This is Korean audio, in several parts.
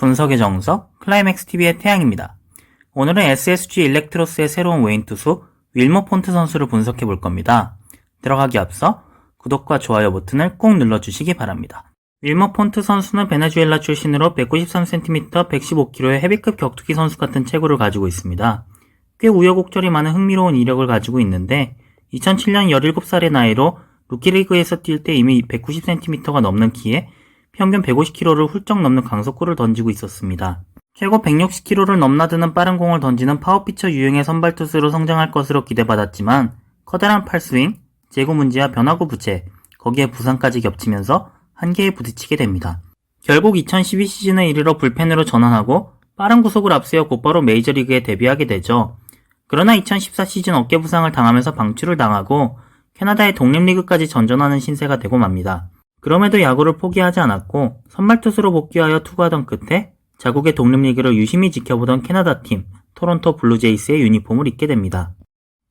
분석의 정석, 클라이맥스TV의 태양입니다. 오늘은 SSG 일렉트로스의 새로운 외인 투수 윌머 폰트 선수를 분석해 볼 겁니다. 들어가기 앞서 구독과 좋아요 버튼을 꼭 눌러주시기 바랍니다. 윌머 폰트 선수는 베네수엘라 출신으로 193cm, 115kg의 헤비급 격투기 선수 같은 체구를 가지고 있습니다. 꽤 우여곡절이 많은 흥미로운 이력을 가지고 있는데 2007년 17살의 나이로 루키리그에서 뛸 때 이미 190cm가 넘는 키에 평균 150kg를 훌쩍 넘는 강속구를 던지고 있었습니다. 최고 160kg를 넘나드는 빠른 공을 던지는 파워피처 유형의 선발 투수로 성장할 것으로 기대받았지만 커다란 팔스윙, 제구 문제와 변화구 부재, 거기에 부상까지 겹치면서 한계에 부딪히게 됩니다. 결국 2012 시즌에 이르러 불펜으로 전환하고 빠른 구속을 앞세워 곧바로 메이저리그에 데뷔하게 되죠. 그러나 2014 시즌 어깨 부상을 당하면서 방출을 당하고 캐나다의 독립리그까지 전전하는 신세가 되고 맙니다. 그럼에도 야구를 포기하지 않았고 선발 투수로 복귀하여 투구하던 끝에 자국의 독립리그를 유심히 지켜보던 캐나다 팀 토론토 블루제이스의 유니폼을 입게 됩니다.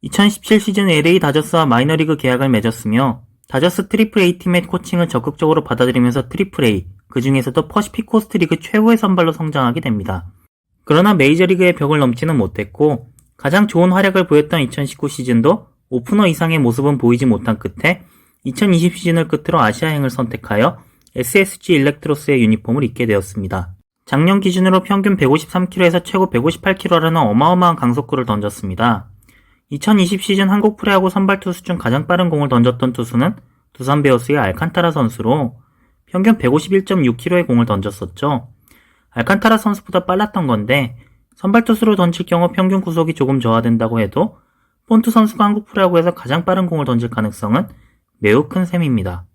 2017 시즌 LA 다저스와 마이너리그 계약을 맺었으며 다저스 트리플 A 팀의 코칭을 적극적으로 받아들이면서 트리플 A, 그 중에서도 퍼시픽 코스트 리그 최고의 선발로 성장하게 됩니다. 그러나 메이저리그의 벽을 넘지는 못했고 가장 좋은 활약을 보였던 2019 시즌도 오프너 이상의 모습은 보이지 못한 끝에 2020 시즌을 끝으로 아시아행을 선택하여 SSG 일렉트로스의 유니폼을 입게 되었습니다. 작년 기준으로 평균 153kg에서 최고 158kg라는 어마어마한 강속구를 던졌습니다. 2020 시즌 한국 프로야구 선발 투수 중 가장 빠른 공을 던졌던 투수는 두산 베어스의 알칸타라 선수로 평균 151.6kg의 공을 던졌었죠. 알칸타라 선수보다 빨랐던 건데 선발 투수로 던질 경우 평균 구속이 조금 저하된다고 해도 폰트 선수가 한국 프로야구에서 가장 빠른 공을 던질 가능성은 매우 큰 셈입니다.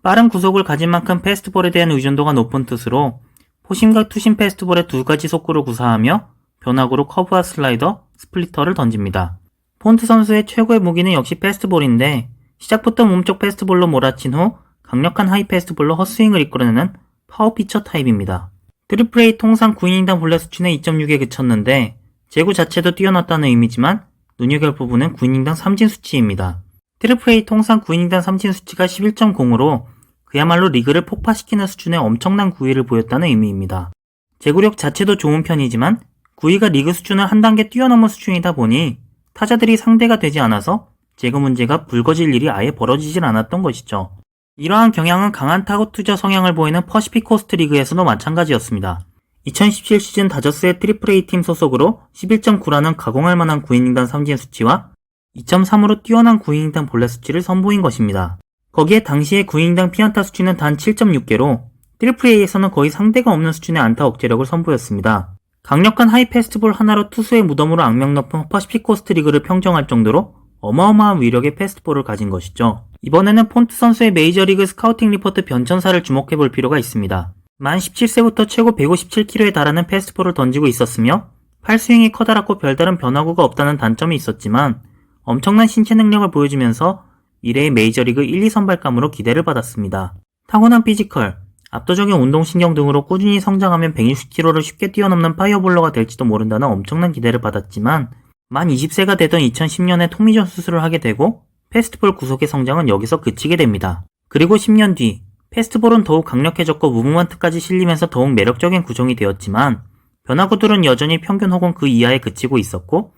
빠른 구속을 가진 만큼 패스트볼에 대한 의존도가 높은 투수로 포심과 투심 패스트볼의 두 가지 속구를 구사하며 변화구로 커브와 슬라이더, 스플리터를 던집니다. 폰트 선수의 최고의 무기는 역시 패스트볼인데 시작부터 몸쪽 패스트볼로 몰아친 후 강력한 하이 패스트볼로 헛스윙을 이끌어내는 파워피처 타입입니다. 트리플 A 통상 9이닝당 볼넷 수준의 2.6에 그쳤는데 제구 자체도 뛰어났다는 의미지만 눈여겨볼 부분은 9이닝당 삼진 수치입니다. 트리플 A 통상 9이닝당 삼진 수치가 11.0으로 그야말로 리그를 폭파시키는 수준의 엄청난 구위를 보였다는 의미입니다. 제구력 자체도 좋은 편이지만 구위가 리그 수준을 한 단계 뛰어넘은 수준이다 보니 타자들이 상대가 되지 않아서 제구 문제가 불거질 일이 아예 벌어지질 않았던 것이죠. 이러한 경향은 강한 타구 투자 성향을 보이는 퍼시픽 코스트 리그에서도 마찬가지였습니다. 2017 시즌 다저스의 트리플 A 팀 소속으로 11.9라는 가공할 만한 9이닝당 삼진 수치와 2.3으로 뛰어난 9이닝당 볼넷 수치를 선보인 것입니다. 거기에 당시의 9이닝당 피안타 수치는 단 7.6개로 트리플 A에서는 거의 상대가 없는 수준의 안타 억제력을 선보였습니다. 강력한 하이 패스트볼 하나로 투수의 무덤으로 악명 높은 퍼시픽 코스트 리그를 평정할 정도로 어마어마한 위력의 패스트볼을 가진 것이죠. 이번에는 폰트 선수의 메이저리그 스카우팅 리포트 변천사를 주목해볼 필요가 있습니다. 만 17세부터 최고 157kg에 달하는 패스트볼을 던지고 있었으며 팔스윙이 커다랗고 별다른 변화구가 없다는 단점이 있었지만 엄청난 신체 능력을 보여주면서 미래의 메이저리그 1, 2선발감으로 기대를 받았습니다. 타고난 피지컬, 압도적인 운동신경 등으로 꾸준히 성장하면 160kg를 쉽게 뛰어넘는 파이어볼러가 될지도 모른다는 엄청난 기대를 받았지만 만 20세가 되던 2010년에 토미존 수술을 하게 되고 패스트볼 구속의 성장은 여기서 그치게 됩니다. 그리고 10년 뒤 패스트볼은 더욱 강력해졌고 무브먼트까지 실리면서 더욱 매력적인 구종이 되었지만 변화구들은 여전히 평균 혹은 그 이하에 그치고 있었고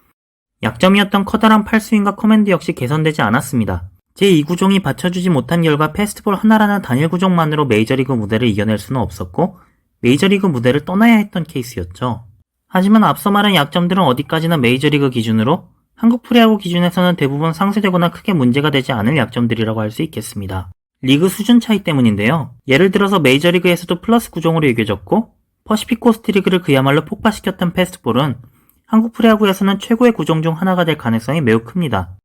약점이었던 커다란 팔스윙과 커맨드 역시 개선되지 않았습니다. 제2구종이 받쳐주지 못한 결과 패스트볼 하나라는 단일 구종만으로 메이저리그 무대를 이겨낼 수는 없었고 메이저리그 무대를 떠나야 했던 케이스였죠. 하지만 앞서 말한 약점들은 어디까지나 메이저리그 기준으로 한국 프로야구 기준에서는 대부분 상쇄되거나 크게 문제가 되지 않을 약점들이라고 할 수 있겠습니다. 리그 수준 차이 때문인데요. 예를 들어서 메이저리그에서도 플러스 구종으로 여겨졌고 퍼시픽 코스트 리그를 그야말로 폭파시켰던 패스트볼은 한국 프로야구에서는 최고의 구종 중 하나가 될 가능성이 매우 큽니다.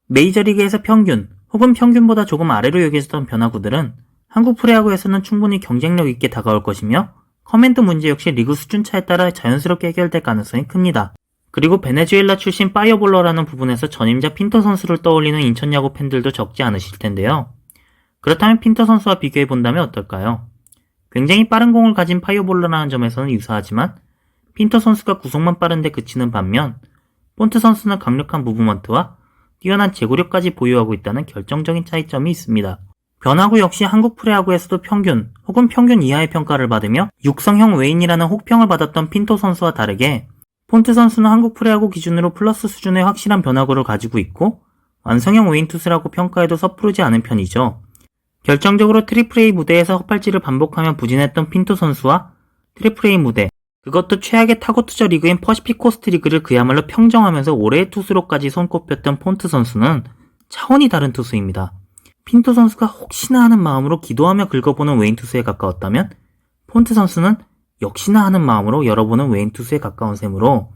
메이저리그에서 평균 혹은 평균보다 조금 아래로 여겨졌던 변화구들은 한국 프로야구에서는 충분히 경쟁력 있게 다가올 것이며 커맨드 문제 역시 리그 수준 차에 따라 자연스럽게 해결될 가능성이 큽니다. 그리고 베네수엘라 출신 파이어볼러라는 부분에서 전임자 핀터 선수를 떠올리는 인천야구 팬들도 적지 않으실 텐데요. 그렇다면 핀터 선수와 비교해본다면 어떨까요? 굉장히 빠른 공을 가진 파이어볼러라는 점에서는 유사하지만 핀터 선수가 구속만 빠른데 그치는 반면 폰트 선수는 강력한 무브먼트와 뛰어난 제구력까지 보유하고 있다는 결정적인 차이점이 있습니다. 변화구 역시 한국 프로야구에서도 평균 혹은 평균 이하의 평가를 받으며 육성형 외인이라는 혹평을 받았던 핀토 선수와 다르게 폰트 선수는 한국 프로야구 기준으로 플러스 수준의 확실한 변화구를 가지고 있고 완성형 외인 투수라고 평가해도 섣부르지 않은 편이죠. 결정적으로 트리플 A 무대에서 헛발질을 반복하며 부진했던 핀토 선수와 트리플 A 무대, 그것도 최악의 타고 투자 리그인 퍼시픽 코스트 리그를 그야말로 평정하면서 올해의 투수로까지 손꼽혔던 폰트 선수는 차원이 다른 투수입니다. 핀토 선수가 혹시나 하는 마음으로 기도하며 긁어보는 외인 투수에 가까웠다면 폰트 선수는 역시나 하는 마음으로 열어보는 외인 투수에 가까운 셈으로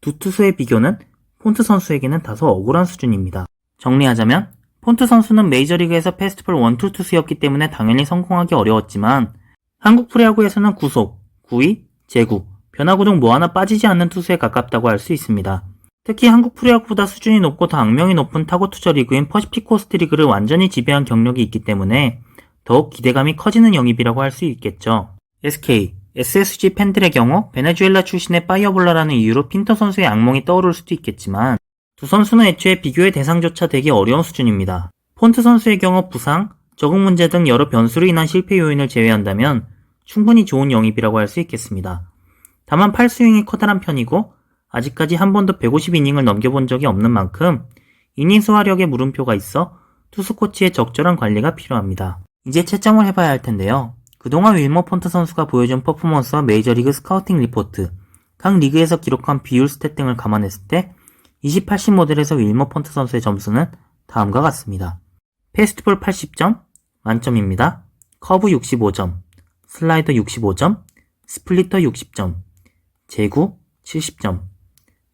두 투수의 비교는 폰트 선수에게는 다소 억울한 수준입니다. 정리하자면 폰트 선수는 메이저리그에서 페스티벌 1-2 투수였기 때문에 당연히 성공하기 어려웠지만 한국 프로야구에서는 구속, 구위, 제구, 변화구 등 뭐 하나 빠지지 않는 투수에 가깝다고 할 수 있습니다. 특히 한국 프로야구보다 수준이 높고 더 악명이 높은 타고 투자 리그인 퍼시픽 코스트 리그를 완전히 지배한 경력이 있기 때문에 더욱 기대감이 커지는 영입이라고 할 수 있겠죠. SK, SSG 팬들의 경우 베네수엘라 출신의 파이어볼러라는 이유로 핀터 선수의 악몽이 떠오를 수도 있겠지만 두 선수는 애초에 비교의 대상조차 되기 어려운 수준입니다. 폰트 선수의 경우 부상, 적응 문제 등 여러 변수로 인한 실패 요인을 제외한다면 충분히 좋은 영입이라고 할 수 있겠습니다. 다만 팔스윙이 커다란 편이고 아직까지 한 번도 150이닝을 넘겨본 적이 없는 만큼 이닝 소화력에 물음표가 있어 투수 코치의 적절한 관리가 필요합니다. 이제 채점을 해봐야 할 텐데요. 그동안 윌머 폰트 선수가 보여준 퍼포먼스와 메이저리그 스카우팅 리포트, 각 리그에서 기록한 비율 스탯 등을 감안했을 때 28신 모델에서 윌머 폰트 선수의 점수는 다음과 같습니다. 패스트볼 80점, 만점입니다. 커브 65점, 슬라이더 65점, 스플리터 60점, 제구 70점,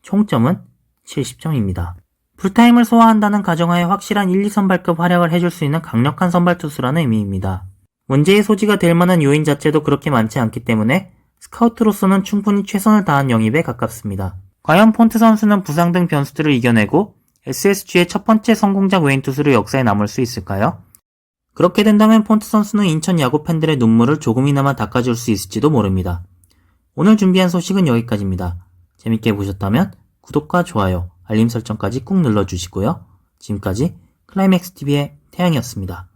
총점은 70점입니다. 풀타임을 소화한다는 가정하에 확실한 1, 2선발급 활약을 해줄 수 있는 강력한 선발 투수라는 의미입니다. 문제의 소지가 될 만한 요인 자체도 그렇게 많지 않기 때문에 스카우트로서는 충분히 최선을 다한 영입에 가깝습니다. 과연 폰트 선수는 부상 등 변수들을 이겨내고 SSG의 첫 번째 성공작 외인 투수로 역사에 남을 수 있을까요? 그렇게 된다면 폰트 선수는 인천 야구 팬들의 눈물을 조금이나마 닦아줄 수 있을지도 모릅니다. 오늘 준비한 소식은 여기까지입니다. 재밌게 보셨다면 구독과 좋아요, 알림 설정까지 꾹 눌러주시고요. 지금까지 클라이맥스TV의 태양이었습니다.